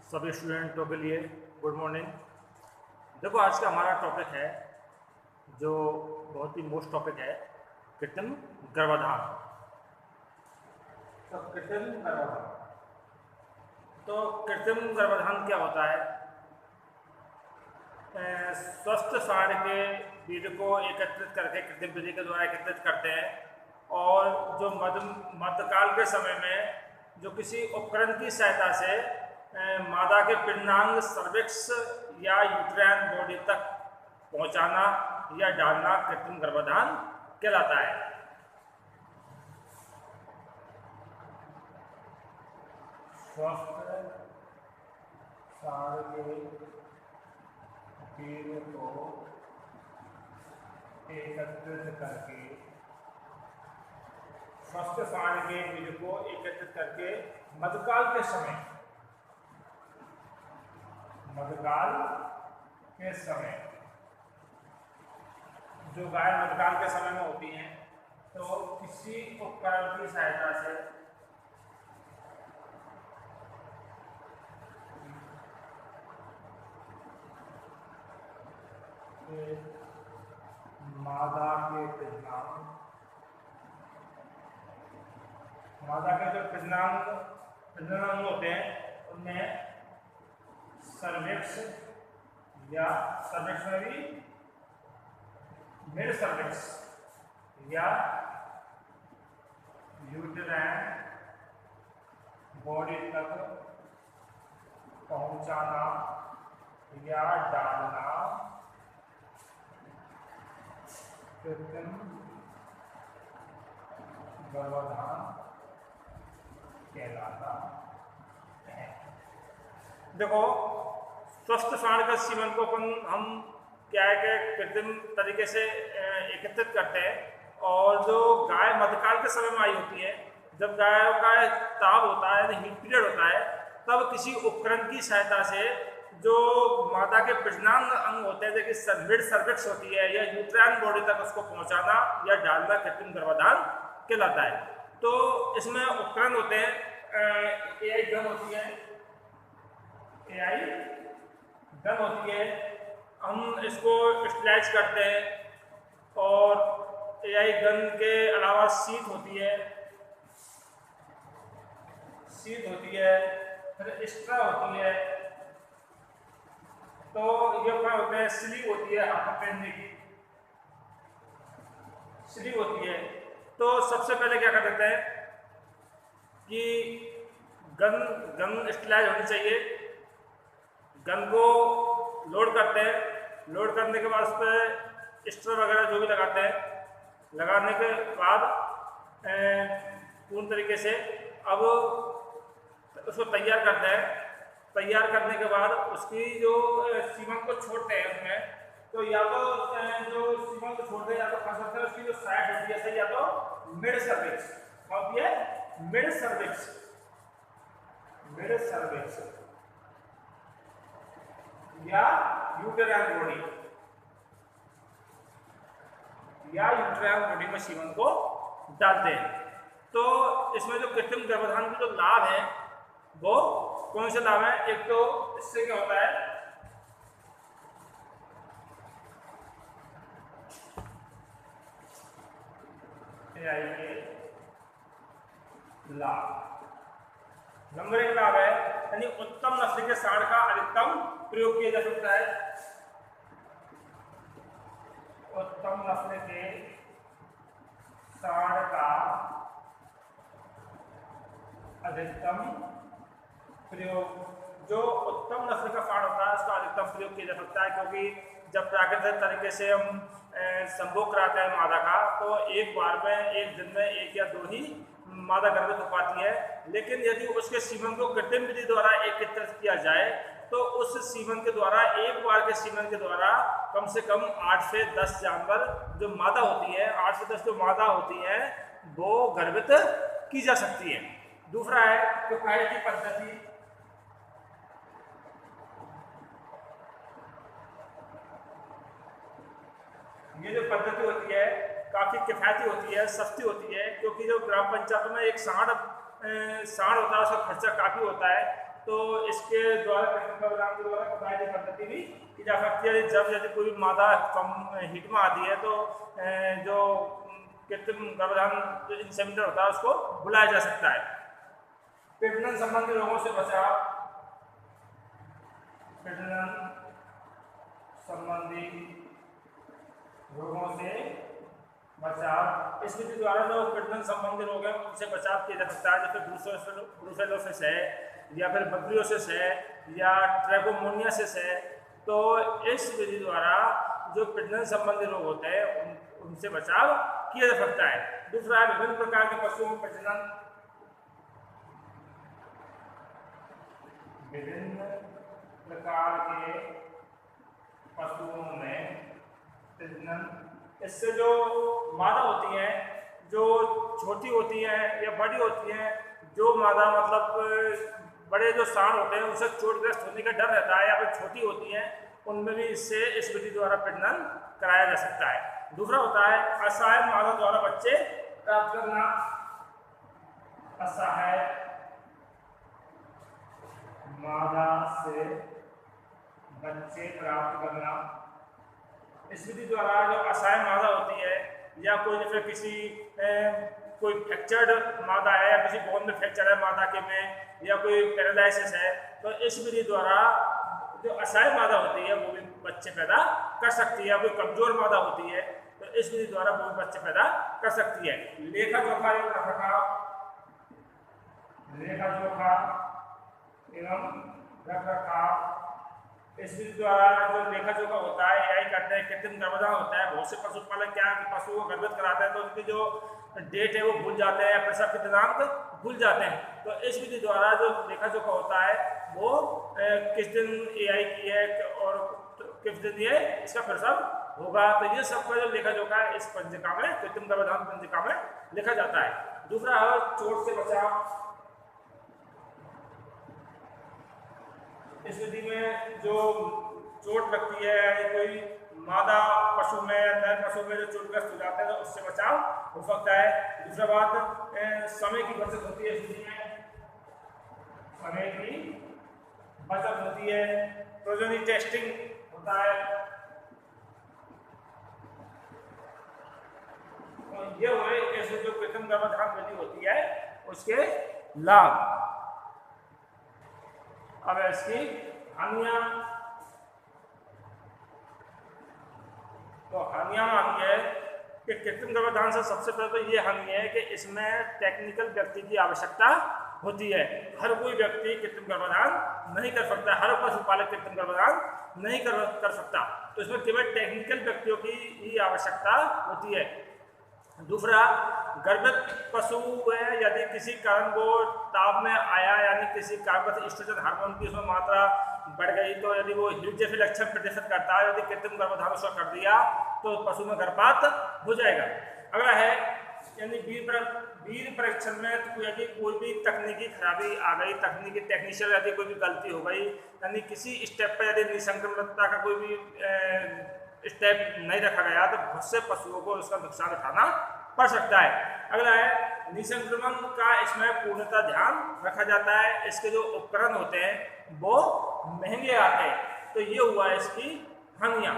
सभी स्टूडेंटों के लिए गुड मॉर्निंग। देखो, आज का हमारा टॉपिक है जो बहुत ही मोस्ट टॉपिक है, कृत्रिम गर्भाधान। तो कृत्रिम गर्भाधान क्या होता है? स्वस्थ साँड के बीज को एकत्रित करके कृत्रिम विधि के द्वारा एकत्रित करते हैं, और जो मध्यकाल के समय में जो किसी उपकरण की सहायता से मादा के पिंडांग सर्विक्स या यूट्राइन बॉडी तक पहुंचाना या डालना कृत्रिम गर्भाधान कहलाता है। स्वस्थ साँड के बीज को एकत्रित करके मध्यकाल के समय जो गाय मध्यकाल के समय में होती हैं, तो किसी उपकरण की सहायता से मादा के जो प्रजनन होते हैं उनमें सर्विक्स या सर्विक्स में भी मिड सर्विक्स या यूट्राइन बॉडी तक पहुंचाना या डालना कृत्रिम गर्भाधान कहलाता है। देखो, स्वस्थ साँड का सीमन को हम क्या है कि कृत्रिम तरीके से एकत्रित करते हैं, और जो गाय मध्यकाल के समय में आई होती है, जब गाय का ताप होता है यानी हीट पीरियड होता है, तब किसी उपकरण की सहायता से जो मादा के प्रजनन अंग होते हैं, जैसे मिड सर्विक्स होती है या यूट्राइन बॉडी तक उसको पहुंचाना या डालना कृत्रिम गर्भाधान कहलाता है। तो इसमें उपकरण होते हैं, एआई गन होती है, हम इसको स्टलाइज करते हैं, और एआई गन के अलावा सीट होती है, फिर स्ट्रा होती है, तो ये क्या होते हैं, स्लीव होती है, हाथ पहनने की स्लीव होती है। तो सबसे पहले क्या कर देते हैं कि गन स्टलाइज होनी चाहिए। गन को लोड करते हैं, लोड करने के बाद उस पर स्ट्रा वगैरह जो भी लगाते हैं, लगाने के बाद पूर्ण तरीके से अब उसको तैयार करते हैं। तैयार करने के बाद उसकी जो सीमन को छोड़ते हैं उसमें, तो या तो जो सीमन को छोड़ते हैं या तो खास करते हैं उसकी जो साइड होती है सही, या तो मिड सर्विक्स होती है, मिड सर्विक्स या यूट्राइन बॉडी में सीमन को डालते हैं। तो इसमें जो कृत्रिम गर्भाधान के जो लाभ है वो कौन से लाभ हैं? एक तो इससे क्या होता है, एआई के लाभ। नंबर 1 लाभ है यानी उत्तम नस्ल के साँड का अधिकतम प्रयोग किया जा सकता है। उत्तम नस्ल के साँड का अधिकतम प्रयोग, जो उत्तम नस्ल का साँड होता है उसका अधिकतम प्रयोग किया जा सकता है, क्योंकि जब प्राकृतिक तरीके से हम संभोग कराते हैं मादा का, तो एक दिन में 1 या 2 ही मादा गर्भित हो पाती है। लेकिन यदि उसके सीमन को कृत्रिम विधि द्वारा एकत्रित किया जाए, तो उस सीमन के द्वारा एक बार के सीमन के द्वारा कम से कम 8 से 10 जानवर जो मादा होती है, 8 से 10 जो मादा होती है वो गर्भित की जा सकती है। दूसरा है किफायती पद्धति। ये जो पद्धति होती है काफ़ी किफ़ायती होती है, सस्ती होती है, क्योंकि जो ग्राम पंचायत में एक सांड होता है उसका खर्चा काफ़ी होता है। तो इसके द्वारा कृत्रिम गर्भाधान के द्वारा बताई गई पद्धति भी की जा सकती है। जब यदि कोई मादा कम हीट में आती है तो जो कृत्रिम गर्भाधान जो इंसेमिनेटर होता है उसको बुलाया जा सकता है। प्रजनन संबंधी रोगों से बचाव, प्रजनन संबंधी रोगों से बचाव, इस विधि द्वारा जो प्रजनन संबंधी रोग है उनसे बचाव किया जा सकता है, जैसे ब्रूसेलोसिस है या फिर बब्रियोसिस है या ट्रैकोमोनियासिस है। तो इस विधि द्वारा जो प्रजनन संबंधी रोग होते हैं उनसे बचाव किया जा सकता है। दूसरा है विभिन्न प्रकार के पशुओं में प्रजनन, विभिन्न प्रकार के पशुओं में प्रजनन, इससे जो मादा होती हैं जो छोटी होती हैं या बड़ी होती हैं, जो मादा मतलब बड़े जो सांड होते हैं उनसे चोटग्रस्त होने का डर रहता है या फिर छोटी होती हैं, उनमें भी इससे इस विधि द्वारा प्रजनन कराया जा सकता है। दूसरा होता है असहाय मादा द्वारा बच्चे प्राप्त करना, असहाय मादा से बच्चे प्राप्त करना। इस विधि द्वारा जो असहाय मादा होती है या कोई जैसे किसी कोई फ्रैक्चर्ड मादा है या किसी बोन में फ्रैक्चर है मादा के में या कोई पैरालिसिस है, तो इस विधि द्वारा जो असहाय मादा होती है वो भी बच्चे पैदा कर सकती है। कोई कमजोर मादा होती है तो इस विधि द्वारा वो भी बच्चे पैदा कर सकती है। लेखा जोखा एवं रखरखाव, लेखा जोखा एवं रखरखाव, इस विधि द्वारा जो लेखा जोखा होता है यही करते हैं। कृत्रिम गर्भाधान होता है, बहुत से पशुपालक क्या पशुओं को गर्भित कराते हैं तो उनकी जो डेट है वो भूल जाते हैं, प्रसव के दिनांक भूल जाते हैं। तो इस विधि द्वारा जो लेखा जोखा होता है वो किस दिन एआई की है और किस दिन ये इसका प्रसव होगा, तो ये सब का जो लेखा जोखा है इस पंजिका में, कृत्रिम गर्भाधान पंजिका में लिखा जाता है। दूसरा है चोट से बचाव, इस विधि में जो चोट लगती है यानी कोई मादा पशु में नर पशु में जो चोटग्रस्त हो जाता है तो उससे बचाव हो सकता है। दूसरा बात समय की बचत होती है, इस विधि में समय की बचत होती है। प्रोजेनी टेस्टिंग होता है, तो ये हुए ऐसे जो कृत्रिम गर्भाधान विधि होती है उसके लाभ। अब इसकी हानियां, तो हानियां आती है कि कृत्रिम गर्भाधान से सबसे पहले तो ये हानि है कि इसमें टेक्निकल व्यक्ति की आवश्यकता होती है। हर कोई व्यक्ति कृत्रिम गर्भाधान नहीं कर सकता, हर पशुपालक कृत्रिम गर्भाधान नहीं कर सकता, तो इसमें केवल टेक्निकल व्यक्तियों की ही आवश्यकता होती है। दूसरा, गर्भित पशु है यदि किसी कारण वो ताप में आया यानी किसी कारण एस्ट्रोजन हार्मोन की उसमें मात्रा बढ़ गई, तो यदि वो हिट जैसे लक्षण प्रदर्शित करता है, यदि कृत्रिम गर्भाधान उसका कर दिया तो पशु में गर्भपात हो जाएगा। अगला है यानी वीर्य परीक्षण में तो यदि कोई भी तकनीकी खराबी आ गई, तकनीकी टेक्नीशियन यदि कोई भी गलती हो गई, यानी किसी स्टेप पर यदि निसंक्रमणता का कोई भी स्टेप नहीं रखा गया तो बहुत से पशुओं को उसका नुकसान उठाना पड़ सकता है। अगला है निसंक्रमण का इसमें पूर्णतः ध्यान रखा जाता है। इसके जो उपकरण होते हैं वो महंगे आते हैं, तो ये हुआ इसकी हानियां।